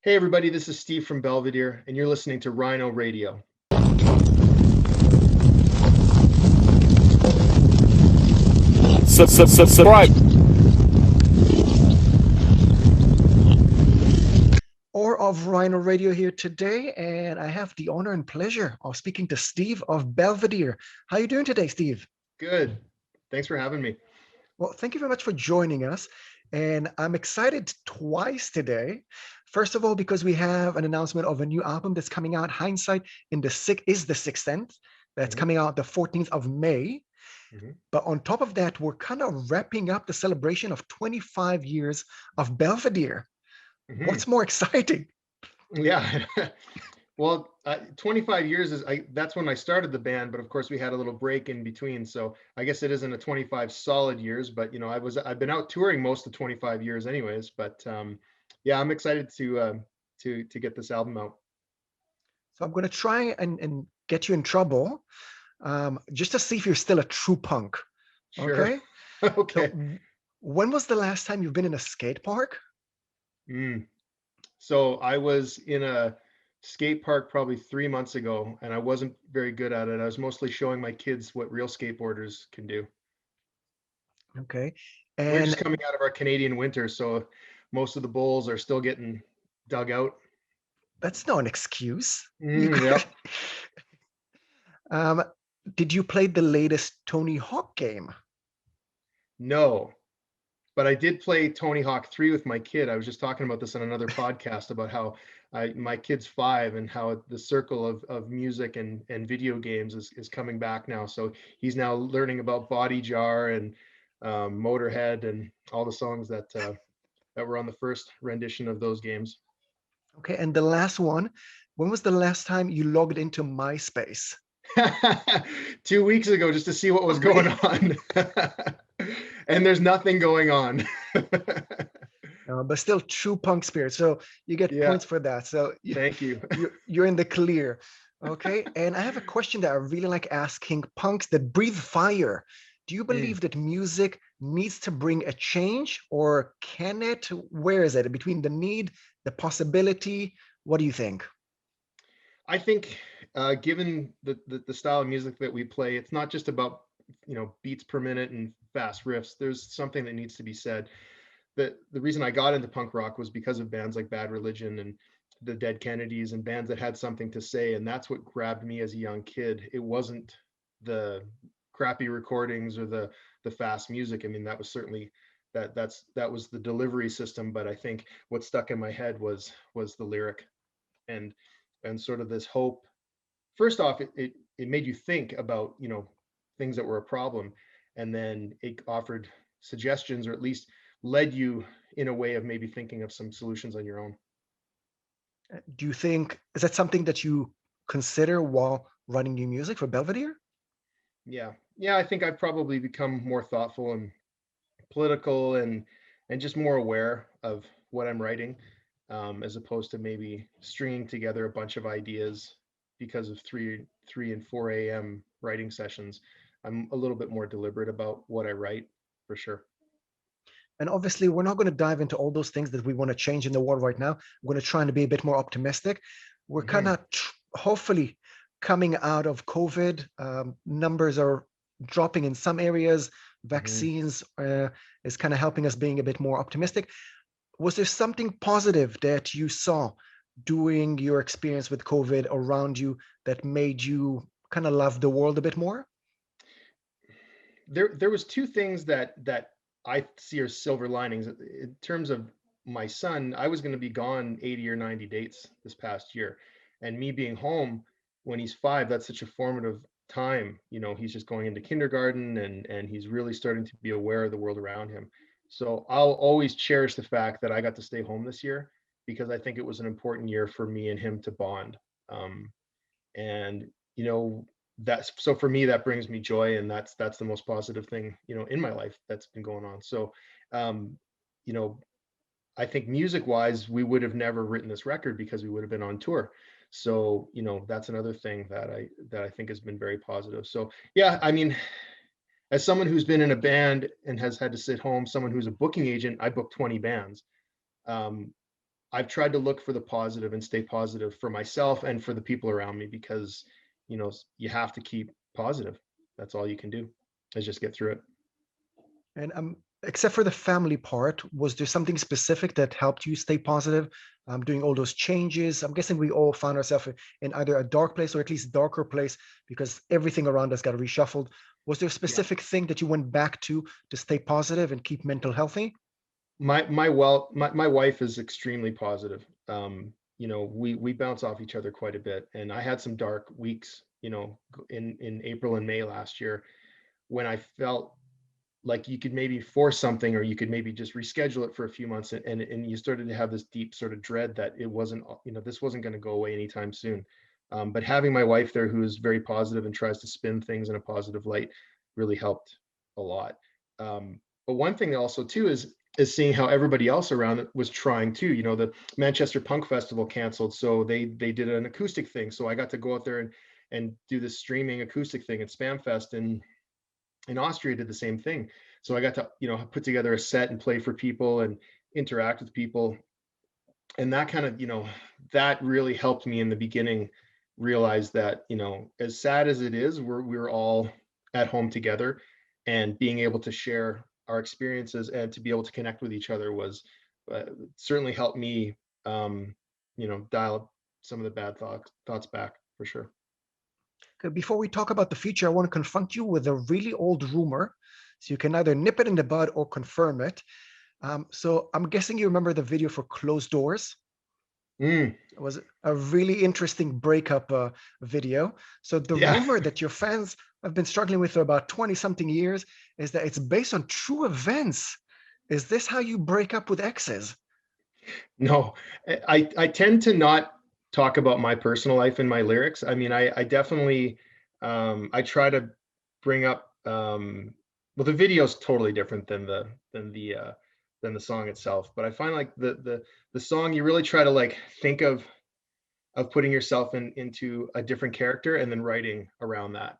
Hey everybody, this is Steve from Belvedere, and you're listening to Rhino Radio. Subscribe. Or of Rhino Radio here today, and I have the honor and pleasure of speaking to Steve of Belvedere. How are you doing today, Steve? Good. Thanks for having me. Well, thank you very much for joining us, and I'm excited twice today. First of all, because we have an announcement of a new album that's coming out. Hindsight in the sixth is the 16th. That's hmm coming out the 14th of May. hmm But on top of that, we're kind of wrapping up the celebration of 25 years of Belvedere. hmm What's more exciting? Yeah. Well, 25 years that's when I started the band, but of course we had a little break in between. So I guess it isn't a 25 solid years, but I've been out touring most of 25 years anyways. But yeah, I'm excited to get this album out. So I'm going to try and get you in trouble just to see if you're still a true punk. Sure. Okay. So Okay. when was the last time you've been in a skate park? Mm. So I was in a skate park probably 3 months ago, and I wasn't very good at it. I was mostly showing my kids what real skateboarders can do. Okay. We're just And coming out of our Canadian winter, so most of the bowls are still getting dug out. that's not an excuse. You could. Yep. um, did you play the latest Tony Hawk game? No, but I did play Tony Hawk 3 with my kid. I was just talking about this on another podcast about how my kid's 5 and how the circle of music and video games is coming back now. So he's now learning about Body Jar and Motorhead and all the songs that were on the first rendition of those games. Okay. And the last one, when was the last time you logged into MySpace? 2 weeks ago, just to see what Oh, was going really? on. And there's nothing going on. But still true punk spirit. So you get Yeah, points for that. So thank you. you're in the clear. Okay. And I have a question that I really like asking punks that breathe fire. Do you Mm. believe that music needs to bring a change, or can it? Where is it? Between the need, the possibility? What do you think? I think, given the style of music that we play, it's not just about beats per minute and fast riffs. There's something that needs to be said. The reason I got into punk rock was because of bands like Bad Religion and the Dead Kennedys and bands that had something to say, and that's what grabbed me as a young kid. It wasn't the crappy recordings or the fast music. I mean, that was certainly that was the delivery system, but I think what stuck in my head was the lyric and sort of this hope. First off, it made you think about things that were a problem, and then it offered suggestions, or at least led you in a way of maybe thinking of some solutions on your own. Do you think is that something that you consider while writing new music for Belvedere? Yeah, I think I've probably become more thoughtful and political and just more aware of what I'm writing, as opposed to maybe stringing together a bunch of ideas because of 3 and 4 a.m. writing sessions. I'm a little bit more deliberate about what I write, for sure. And obviously, we're not going to dive into all those things that we want to change in the world right now. We're going to try and be a bit more optimistic. We're kind hmm of hopefully coming out of COVID. Numbers are dropping in some areas. hmm Vaccines is kind of helping us being a bit more optimistic. Was there something positive that you saw during your experience with COVID around you that made you kind of love the world a bit more? There was two things that I see as silver linings in terms of my son. I was going to be gone 80 or 90 dates this past year, and me being home when he's 5, that's such a formative time. He's just going into kindergarten, and he's really starting to be aware of the world around him. So I'll always cherish the fact that I got to stay home this year, because I think it was an important year for me and him to bond. And you know that's so for me that brings me joy, and that's the most positive thing in my life that's been going on. So um you know I think music wise we would have never written this record because we would have been on tour. So that's another thing that I think has been very positive. So yeah, I mean, as someone who's been in a band and has had to sit home, someone who's a booking agent, I booked 20 bands. um I've tried to look for the positive and stay positive for myself and for the people around me, because, you have to keep positive. That's all you can do, is just get through it. And except for the family part, was there something specific that helped you stay positive doing all those changes? I'm guessing we all found ourselves in either a dark place or at least darker place because everything around us got reshuffled. Was there a Yeah. specific thing that you went back to stay positive and keep mental healthy? My wife is extremely positive. We bounce off each other quite a bit, and I had some dark weeks, in April and May last year, when I felt like you could maybe force something, or you could maybe just reschedule it for a few months, and you started to have this deep sort of dread that it wasn't, this wasn't going to go away anytime soon. But having my wife there, who is very positive and tries to spin things in a positive light, really helped a lot. But one thing also too is seeing how everybody else around it was trying too. The Manchester Punk Festival canceled, so they did an acoustic thing. So I got to go out there and do this streaming acoustic thing at Spamfest, and in Austria did the same thing. So I got to, put together a set and play for people and interact with people. And that kind of, that really helped me in the beginning realize that, as sad as it is, we're all at home together, and being able to share our experiences and to be able to connect with each other was, certainly helped me, dial some of the bad thoughts back, for sure. Okay, before we talk about the future, I want to confront you with a really old rumor. So you can either nip it in the bud or confirm it. So I'm guessing you remember the video for Closed Doors. Mm, It was a really interesting breakup video. So the yeah. rumor that your fans have been struggling with for about 20 something years is that it's based on true events. Is this how you break up with exes? No, I tend to not talk about my personal life in my lyrics. I mean, I definitely, I try to bring up, well, the video is totally different than the song itself. But I find like the song, you really try to like think of putting yourself into a different character and then writing around that.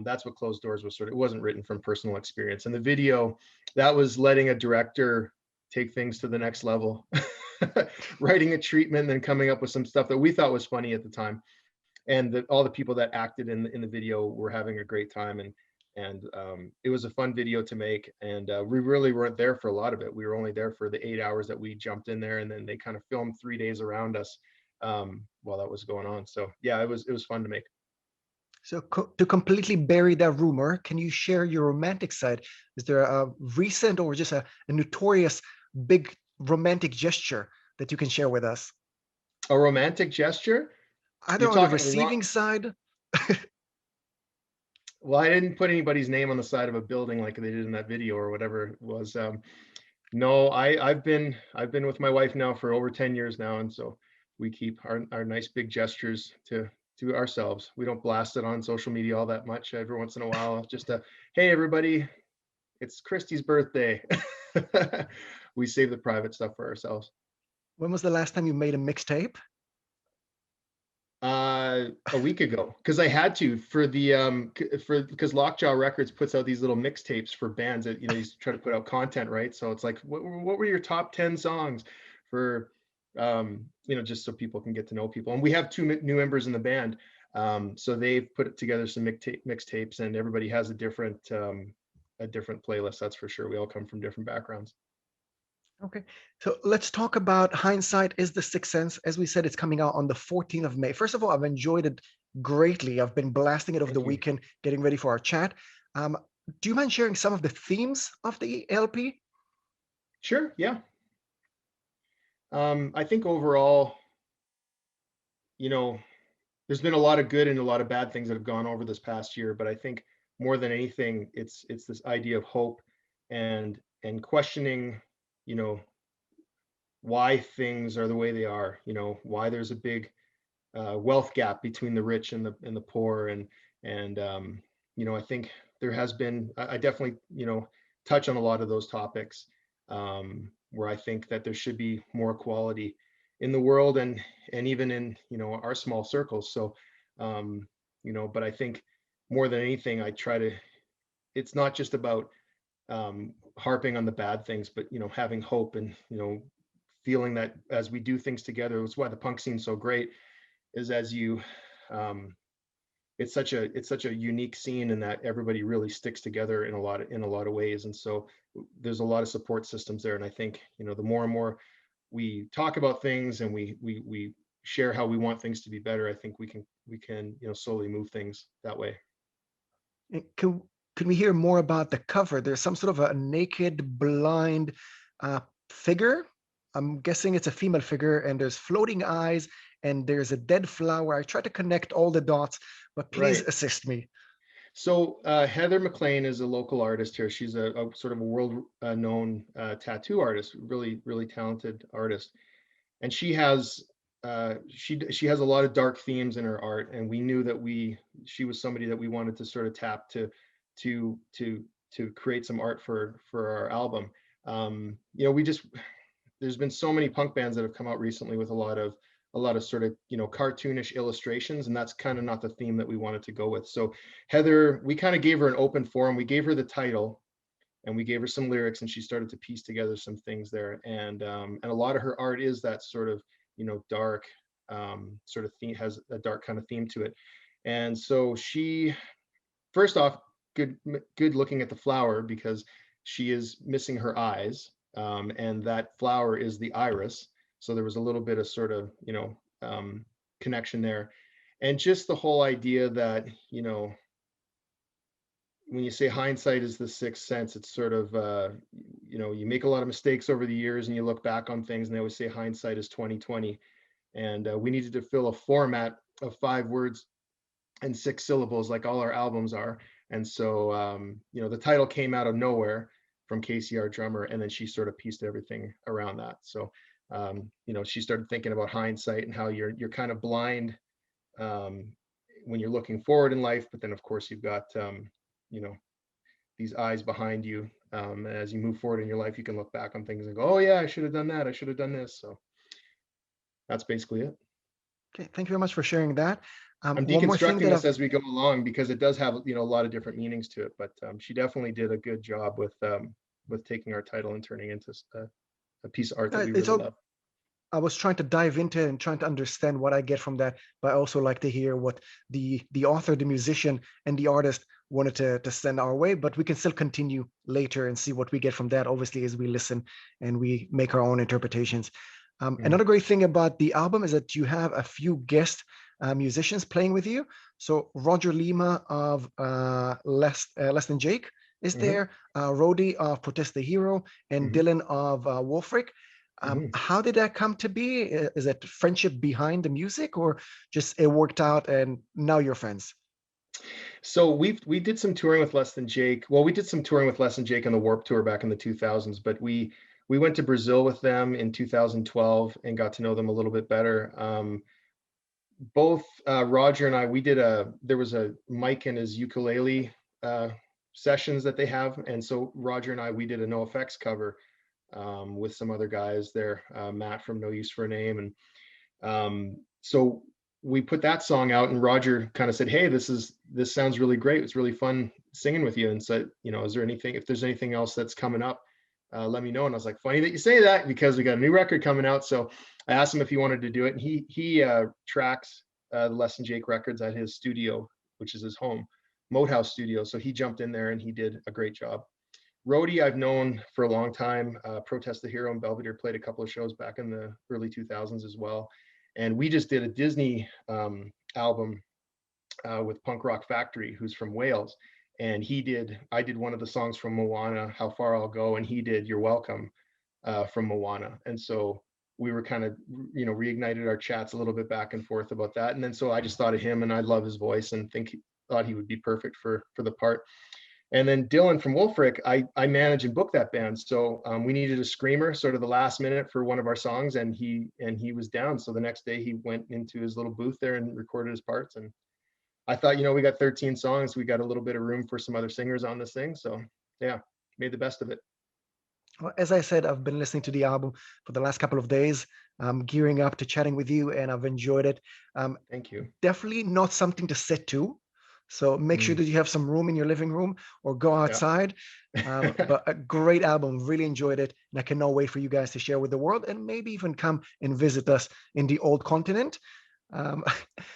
That's what Closed Doors was sort of. It wasn't written from personal experience. And the video, that was letting a director take things to the next level, writing a treatment, and then coming up with some stuff that we thought was funny at the time. And all the people that acted in the video were having a great time, and it was a fun video to make. And we really weren't there for a lot of it. We were only there for the 8 hours that we jumped in there, and then they kind of filmed 3 days around us, while that was going on. So yeah, it was fun to make. So to completely bury that rumor, can you share your romantic side? Is there a recent or just a notorious big romantic gesture that you can share with us? A romantic gesture? Either You're on the talking wrong. receiving side. Well, I didn't put anybody's name on the side of a building like they did in that video or whatever it was. No, I've been with my wife now for over 10 years now, and so we keep our nice big gestures to ourselves. We don't blast it on social media all that much. Every once in a while, just a hey everybody, it's Christy's birthday. We save the private stuff for ourselves. When was the last time you made a mixtape? A week ago, because I had to for the for because Lockjaw Records puts out these little mixtapes for bands that you try to put out content, right? So it's like, what were your top 10 songs for, just so people can get to know people. And we have two new members in the band, so they've put together some mixtapes, and everybody has a different playlist. That's for sure. We all come from different backgrounds. Okay, so let's talk about Hindsight is the Sixth Sense. As we said, it's coming out on the 14th of May. First of all, I've enjoyed it greatly. I've been blasting it over the Thank you. weekend, getting ready for our chat. Um, do you mind sharing some of the themes of the LP? Sure. Yeah. I think overall, you know, there's been a lot of good and a lot of bad things that have gone over this past year, but I think more than anything, it's this idea of hope, and questioning, you know, why things are the way they are, why there's a big wealth gap between the rich and the poor. And I think there has been, I definitely, touch on a lot of those topics, where I think that there should be more equality in the world, and even in, our small circles. So, but I think more than anything, I try to, it's not just about harping on the bad things, but having hope, and feeling that as we do things together, it's why the punk scene's so great, is as you, um, it's such a unique scene in that everybody really sticks together in a lot of ways. And so there's a lot of support systems there. And I think, the more and more we talk about things and we share how we want things to be better, I think we can slowly move things that way. And can we hear more about the cover? There's some sort of a naked, blind figure. I'm guessing it's a female figure, and there's floating eyes, and there's a dead flower. I try to connect all the dots, but please Right. assist me. So Heather McLean is a local artist here. She's a sort of a world known tattoo artist, really, really talented artist. And she has a lot of dark themes in her art, and we knew that she was somebody that we wanted to sort of tap to to create some art for our album. We just there's been so many punk bands that have come out recently with a lot of sort of cartoonish illustrations, and that's kind of not the theme that we wanted to go with. So Heather, we kind of gave her an open forum. We gave her the title and we gave her some lyrics, and she started to piece together some things there. And a lot of her art is that sort of dark sort of theme, has a dark kind of theme to it. And so she, first off, good looking at the flower, because she is missing her eyes, and that flower is the iris. So there was a little bit of sort of connection there. And just the whole idea that when you say hindsight is the sixth sense, it's sort of you make a lot of mistakes over the years and you look back on things, and they always say hindsight is 2020. And we needed to fill a format of 5 words and 6 syllables, like all our albums are. And so the title came out of nowhere from Casey, our drummer, and then she sort of pieced everything around that. So she started thinking about hindsight and how you're kind of blind when you're looking forward in life, but then of course you've got these eyes behind you. As you move forward in your life, you can look back on things and go, oh yeah, I should have done that, I should have done this. So that's basically it. Okay, thank you very much for sharing that. I'm One more thing deconstructing that this I've as we go along, because it does have a lot of different meanings to it. But she definitely did a good job with taking our title and turning into a piece of art that we it's really all love. I was trying to dive into it and trying to understand what I get from that, but I also like to hear what the author, the musician, and the artist wanted to send our way. But we can still continue later and see what we get from that, obviously, as we listen and we make our own interpretations. Another great thing about the album is that you have a few guest musicians playing with you. So Roger Lima of Less Than Jake is there, Rody of Protest the Hero, and Dylan of Wolfric. How did that come to be? Is it friendship behind the music, or just it worked out and now you're friends? So we did some touring with Less Than Jake. Well, we did some touring with Less Than Jake on the Warp Tour back in the 2000s, but we went to Brazil with them in 2012 and got to know them a little bit better. Both Roger and I, there was a Mike and his ukulele sessions that they have, and so Roger and I, we did a NoFX cover with some other guys there, Matt from No Use for a Name, and so we put that song out, and Roger kind of said, hey, this sounds really great, it's really fun singing with you, and said, if there's anything else that's coming up, let me know. And I was like, funny that you say that, because we got a new record coming out. So I asked him if he wanted to do it, and he tracks the Less Than Jake records at his studio, which is his home, Moat House Studio. So he jumped in there and he did a great job. Rody, I've known for a long time. Protest the Hero and Belvedere played a couple of shows back in the early 2000s as well. And we just did a Disney album with Punk Rock Factory, who's from Wales. And I did one of the songs from Moana, How Far I'll Go, and he did You're Welcome from Moana. And so we were kind of, reignited our chats a little bit back and forth about that. And then so I just thought of him, and I love his voice and thought he would be perfect for the part. And then Dylan from Wolfric, I manage and book that band. So we needed a screamer sort of the last minute for one of our songs, and he was down. So the next day he went into his little booth there and recorded his parts. And I thought, we got 13 songs. We got a little bit of room for some other singers on this thing. So yeah, made the best of it. Well, as I said, I've been listening to the album for the last couple of days. I'm gearing up to chatting with you, and I've enjoyed it. Thank you. Definitely not something to sit to. So make sure that you have some room in your living room or go Yeah. outside. But a great album, really enjoyed it. And I cannot wait for you guys to share with the world and maybe even come and visit us in the old continent. Um,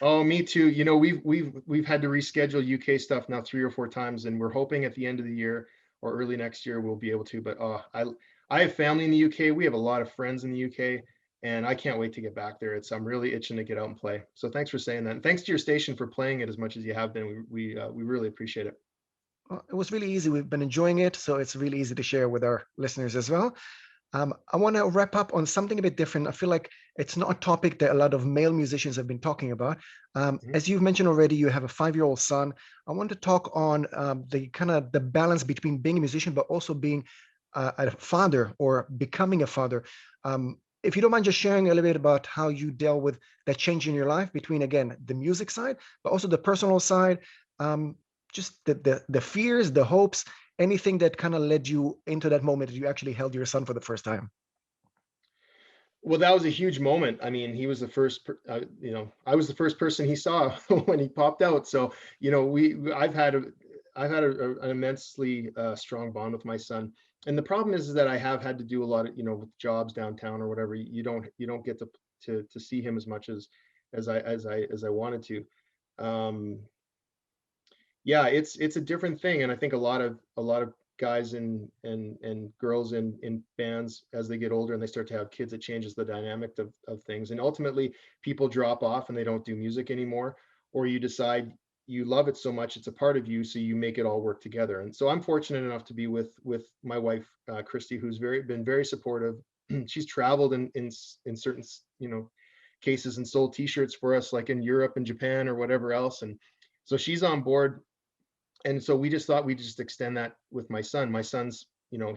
Oh, me too. You know, we've had to reschedule UK stuff now 3 or 4 times, and we're hoping at the end of the year or early next year we'll be able to. But I have family in the UK. We have a lot of friends in the UK, and I can't wait to get back there. I'm really itching to get out and play. So thanks for saying that, and thanks to your station for playing it as much as you have been. We really appreciate it. it was really easy. We've been enjoying it, so it's really easy to share with our listeners as well. I want to wrap up on something a bit different. I feel like it's not a topic that a lot of male musicians have been talking about. Mhm. As you've mentioned already, you have a 5-year-old son. I want to talk on the kind of the balance between being a musician, but also being a father or becoming a father. If you don't mind just sharing a little bit about how you dealt with that change in your life between, again, the music side, but also the personal side, um, just the fears, the hopes, anything that kind of led you into that moment that you actually held your son for the first time. Well, that was a huge moment. I mean, he was the first, I was the first person he saw when he popped out. So, I've had an immensely strong bond with my son. And the problem is that I have had to do a lot of, with jobs downtown or whatever. You don't get to see him as much as I wanted to. Um, yeah, it's a different thing, and I think a lot of guys and girls in bands, as they get older and they start to have kids, it changes the dynamic of things, and ultimately people drop off and they don't do music anymore, or you decide you love it so much it's a part of you, so you make it all work together. And so I'm fortunate enough to be with my wife, Christy, who's been very supportive. She's traveled in certain cases and sold t-shirts for us, like in Europe and Japan or whatever else, and so she's on board. And so we just thought we'd just extend that with my son. My son's,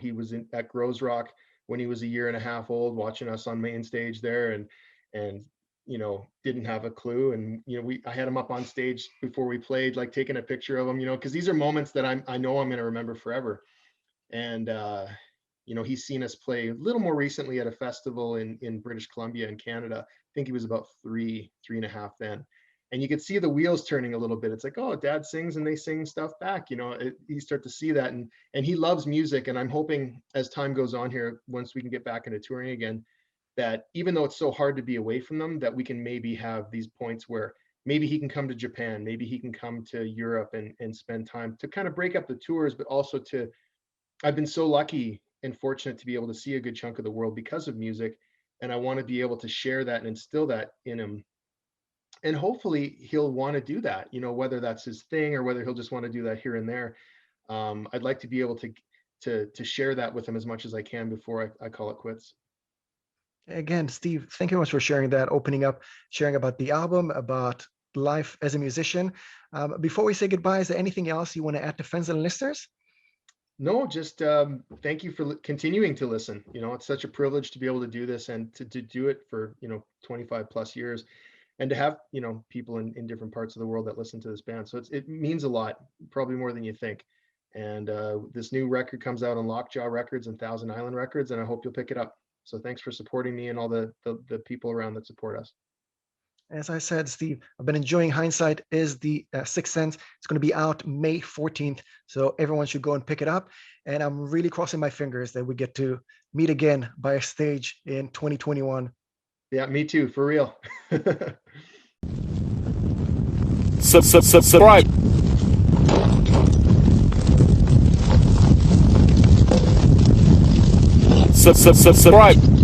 he was at Grows Rock when he was a year and a half old, watching us on main stage there, and didn't have a clue. And I had him up on stage before we played, like taking a picture of him, because these are moments that I know I'm going to remember forever. And he's seen us play a little more recently at a festival in British Columbia in Canada. I think he was about three and a half then. And you could see the wheels turning a little bit. It's like, oh, dad sings and they sing stuff back. You start to see that. And he loves music. And I'm hoping as time goes on here, once we can get back into touring again, that even though it's so hard to be away from them, that we can maybe have these points where maybe he can come to Japan, maybe he can come to Europe and spend time to kind of break up the tours, but also I've been so lucky and fortunate to be able to see a good chunk of the world because of music. And I want to be able to share that and instill that in him. And hopefully he'll want to do that, whether that's his thing or whether he'll just want to do that here and there. I'd like to be able to share that with him as much as I can before I call it quits. Again, Steve, thank you very much for sharing that, opening up, sharing about the album, about life as a musician. Before we say goodbye, is there anything else you want to add to fans and listeners? No, just thank you for continuing to listen. It's such a privilege to be able to do this and to do it for 25 plus years, and to have people in different parts of the world that listen to this band. So it means a lot, probably more than you think. And this new record comes out on Lockjaw Records and Thousand Island Records, and I hope you'll pick it up. So thanks for supporting me and all the people around that support us. As I said, Steve, I've been enjoying Hindsight is the Sixth Sense. It's going to be out May 14th. So everyone should go and pick it up. And I'm really crossing my fingers that we get to meet again by a stage in 2021. Yeah, me too, for real. Subscribe. Subscribe.